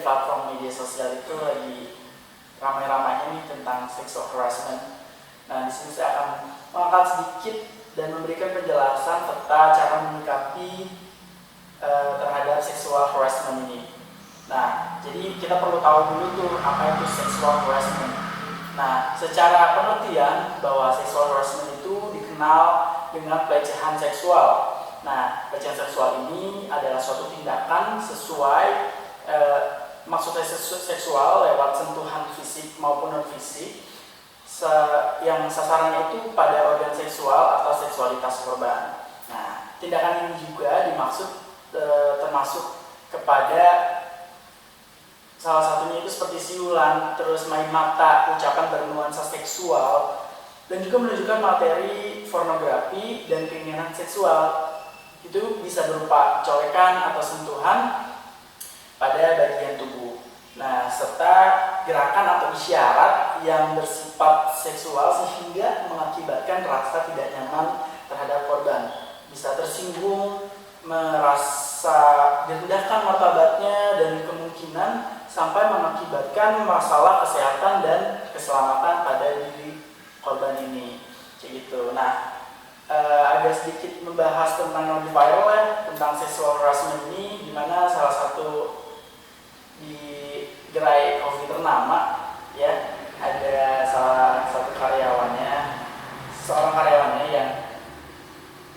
di platform media sosial itu lagi ramai-ramainya nih tentang sexual harassment. Nah, di sini saya akan mengangkat sedikit dan memberikan penjelasan serta cara menyikapi terhadap sexual harassment ini. Nah, jadi kita perlu tahu dulu tuh apa itu sexual harassment. Nah, secara pengertian bahwa sexual harassment itu dikenal dengan pelecehan seksual. Nah, pelecehan seksual ini adalah suatu tindakan sesuai maksudnya seksual lewat sentuhan fisik maupun non fisik yang sasarannya itu pada organ seksual atau seksualitas korban. Nah, tindakan ini juga dimaksud termasuk kepada salah satunya itu seperti siulan, terus main mata, ucapan bernuansa seksual, dan juga menunjukkan materi pornografi dan keinginan seksual. Itu bisa berupa corekan atau sentuhan pada bagian tubuh. Nah, serta gerakan atau isyarat yang bersifat seksual sehingga mengakibatkan rasa tidak nyaman terhadap korban. Bisa tersinggung, merasa direndahkan martabatnya, dan kemungkinan sampai mengakibatkan masalah kesehatan dan keselamatan pada diri korban ini. Kayak gitu. Nah, agak sedikit membahas tentang yang lebih viral ya, tentang sexual harassment ini, di mana salah satu di gerai kopi ternama ya, ada salah satu seorang karyawannya yang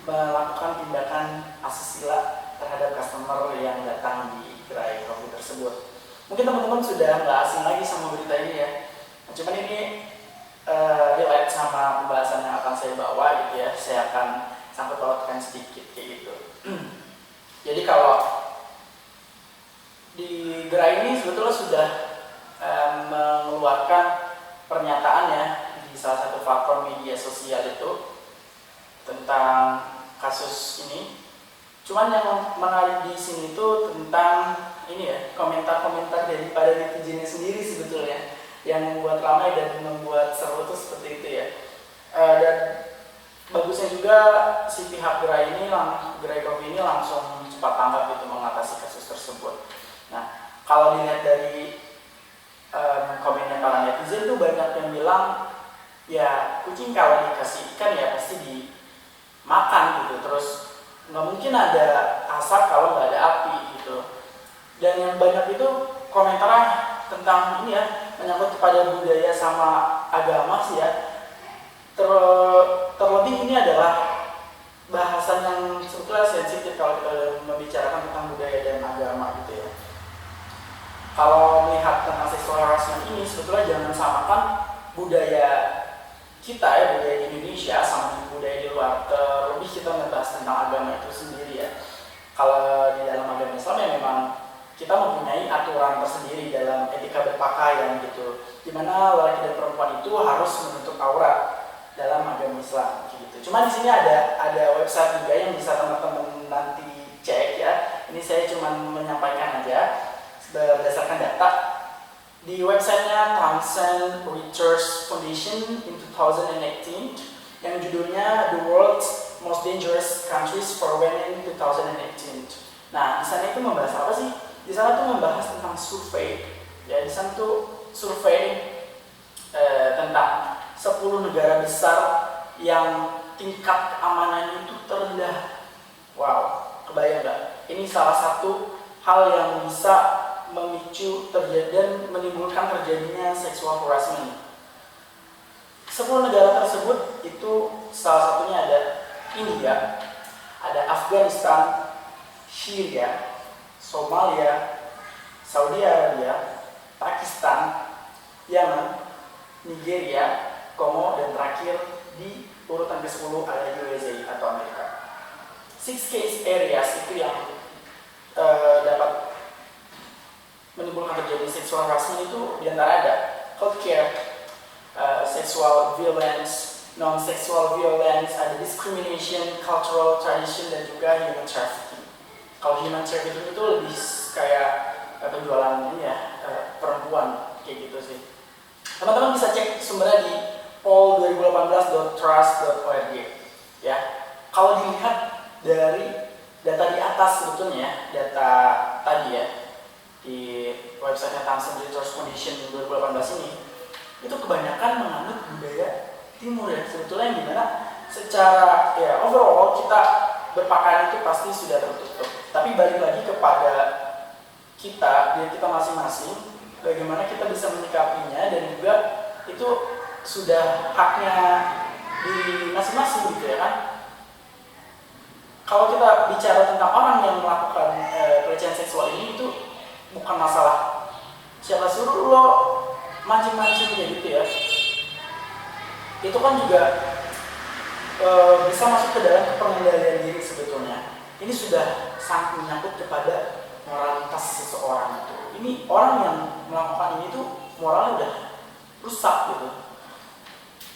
melakukan tindakan asusila terhadap customer yang datang di gerai kopi tersebut. Mungkin teman-teman sudah nggak asing lagi sama berita ini ya. Nah, cuman ini relate sama pembahasan yang akan saya bawa gitu ya. Saya akan sangkut pautkan sedikit kayak gitu. Jadi kalau di gerai ini sebetulnya sudah mengeluarkan pernyataan ya di salah satu platform media sosial itu tentang kasus ini. Cuman yang menarik di sini itu tentang ini ya, komentar-komentar daripada netizennya sendiri sebetulnya yang membuat ramai dan membuat seru itu seperti itu ya. Dan bagusnya juga si pihak gerai kopi ini langsung cepat tanggap itu mengatasi kasus tersebut. Nah, kalau dilihat dari komennya para netizen tuh banyak yang bilang ya kucing kalau dikasih ikan ya pasti dimakan gitu, terus nggak mungkin ada asap kalau nggak ada api gitu. Dan yang banyak itu komentarnya tentang ini ya, menyangkut kepada budaya sama agama sih ya. Terlebih ini adalah bahasan yang sebetulnya sensitif kalau kita membicarakan tentang budaya dan agama gitu ya. Kalau melihat tentang sexual harassment ini, sebetulnya jangan samakan budaya kita ya, budaya di Indonesia sama budaya di luar. Terlebih kita ngebahas tentang agama itu sendiri ya. Kalau di dalam agama Islam ya memang kita mempunyai aturan tersendiri dalam etika berpakaian gitu, dimana laki dan perempuan itu harus menutup aurat dalam agama Islam gitu. Cuma di sini ada website juga yang bisa teman-teman nanti cek ya. Ini saya cuma menyampaikan aja berdasarkan data di websitenya Thomson Reuters Foundation in 2018 yang judulnya The World's Most Dangerous Countries for Women 2018. Nah, di sana itu membahas apa sih? Di sana tuh membahas tentang survei. Ya, di sana tuh survei tentang 10 negara besar yang tingkat keamanannya itu terendah. Wow, kebayang nggak? Ini salah satu hal yang bisa memicu dan menimbulkan terjadinya sexual harassment. 10 negara tersebut itu salah satunya ada India, ada Afghanistan, Syria, Somalia, Saudi Arabia, Pakistan, Yemen, Nigeria, Kongo, dan terakhir di urutan ke-10 ada USA atau Amerika. 6 case areas itu yang dapat menimbulkan terjadi sexual harassment itu diantara ada healthcare, sexual violence, non-sexual violence, ada discrimination, cultural tradition, dan juga human trafficking. Kalau human trafficking itu lebih kayak penjualan ini ya, perempuan kayak gitu sih. Teman-teman bisa cek sumbernya di poll2018.trust.org ya. Kalau dilihat dari data di atas sebetulnya, data tadi ya, di website Thomson Reuters Foundation 2018 ini, itu kebanyakan menganut budaya timur ya, sebetulnya yang dimana secara ya overall kita berpakaian itu pasti sudah tertutup, tapi balik lagi kepada kita, diri kita masing-masing, bagaimana kita bisa menyikapinya, dan juga itu sudah haknya di masing-masing gitu ya kan. Kalau kita bicara tentang orang yang melakukan pelecehan seksual ini, itu bukan masalah siapa suruh lo mancing-mancing kayak gitu ya. Itu kan juga bisa masuk ke dalam pengendalian diri sebetulnya. Ini sudah sangat menyangkut kepada moralitas seseorang itu. Ini orang yang melakukan ini tuh moralnya udah rusak gitu.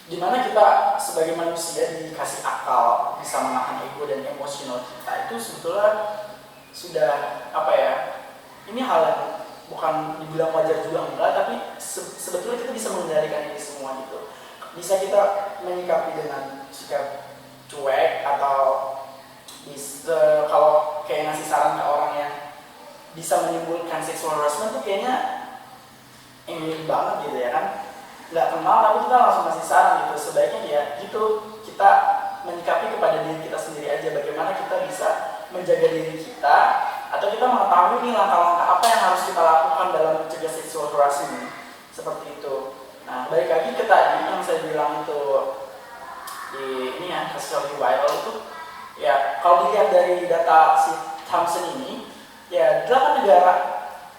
Dimana kita sebagai manusia dikasih akal, bisa menahan ego dan emosional kita, itu sebetulnya sudah apa ya, ini hal yang bukan dibilang wajar juga enggak, tapi sebetulnya kita bisa mengendalikan ini semua gitu. Bisa kita menyikapi dengan sikap cuek, atau bisa kalau kayak ngasih saran ke orang yang bisa menimbulkan sexual harassment tuh kayaknya ini banget gitu ya kan, nggak kenal tapi kita langsung ngasih saran gitu. Sebaiknya ya gitu, kita menyikapi kepada diri kita sendiri aja, bagaimana kita bisa menjaga diri kita, atau kita mengetahui nih langkah-langkah apa yang harus kita lakukan dalam mencegah sexual harassment seperti itu. Nah, balik lagi ke tadi yang saya bilang itu di ini ya, kasus yang viral itu ya, kalau dilihat dari data si Thomson ini ya, 8 negara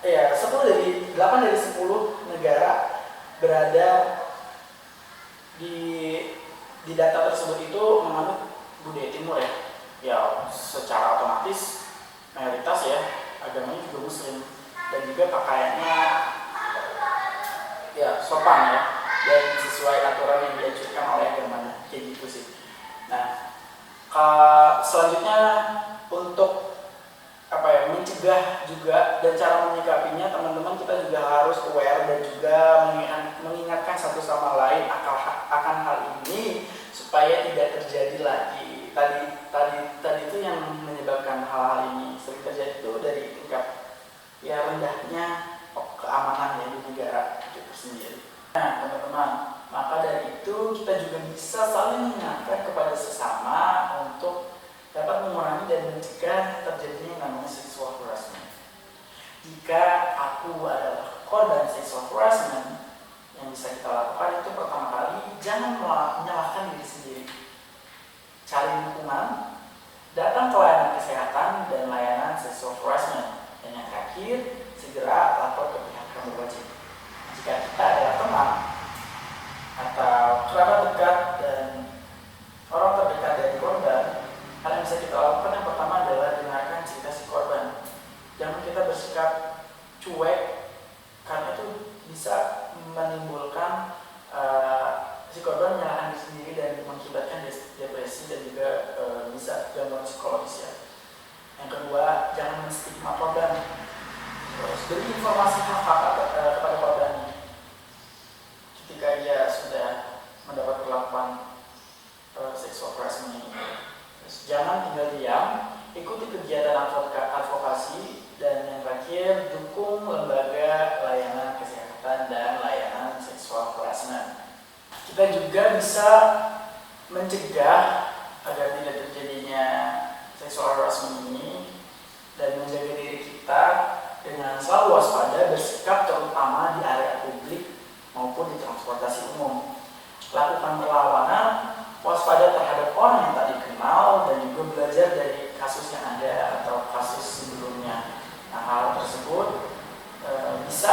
ya, 8 dari 10 negara berada di data tersebut itu menganut budaya timur ya. Ya, secara otomatis mayoritas ya agamanya juga muslim, dan juga pakaiannya ya sopan ya, dan sesuai aturan yang dianjurkan oleh agamanya, kayak gitu sih. Nah, selanjutnya untuk apa ya, mencegah juga dan cara menyikapinya, teman-teman kita juga harus aware dan juga mengingatkan satu sama lain akan hal ini supaya tidak terjadi lagi. Tadi itu yang menyebabkan hal-hal ini sering terjadi itu dari tingkat ya rendahnya keamanan ya di negara itu sendiri. Nah, teman-teman, maka dari itu kita juga bisa saling mengingatkan kepada sesama untuk dapat mengurangi dan mencegah terjadinya yang namanya sexual harassment. Jika aku adalah korban sexual harassment, yang bisa kita lakukan itu pertama kali, jangan menyalahkan diri sendiri. Cari dukungan, datang ke layanan kesehatan dan layanan sexual harassment. Dan yang terakhir, segera lapor ke pihak yang berwajib. Jika kita adalah teman atau kerabat dekat dan orang terdekat dari korban, hal yang bisa kita lakukan yang pertama adalah dengarkan cerita si korban. Jangan kita bersikap cuek, karena itu bisa menimbulkan si korban menyalahkan diri sendiri dan mengakibatkan depresi dan juga bisa gangguan psikologis ya. Yang kedua, jangan menstigma korban. Terus beri informasi hak-hak kepada korban ketika ia sudah mendapat perlakuan sexual harassment ini. Terus jangan tinggal diam, ikuti kegiatan advokasi, dan yang terakhir, dukung lembaga layanan kesehatan dan layanan sexual harassment. Kita juga bisa mencegah agar tidak terjadinya sexual harassment ini dan menjaga diri kita dengan selalu waspada, bersikap terutama di area publik maupun di transportasi umum. Lakukan perlawanan, waspada terhadap orang yang tak dikenal, dan juga belajar dari kasus yang ada atau kasus sebelumnya. Nah, hal tersebut bisa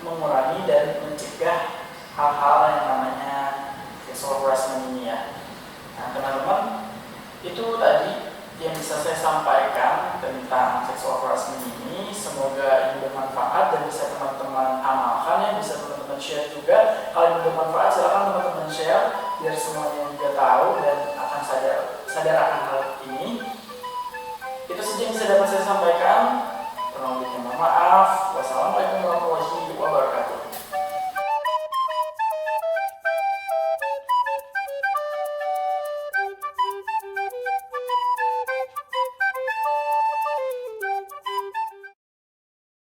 mengurangi dan mencegah hal-hal yang namanya sexual harassment ini ya. Nah, teman-teman, itu tadi yang bisa saya sampaikan tentang sexual harassment ini. Semoga ini bermanfaat dan bisa teman-teman amalkan ya, bisa teman-teman share juga. Kalau ini bermanfaat, silakan teman-teman share biar semuanya juga tahu dan akan sadar akan hal ini.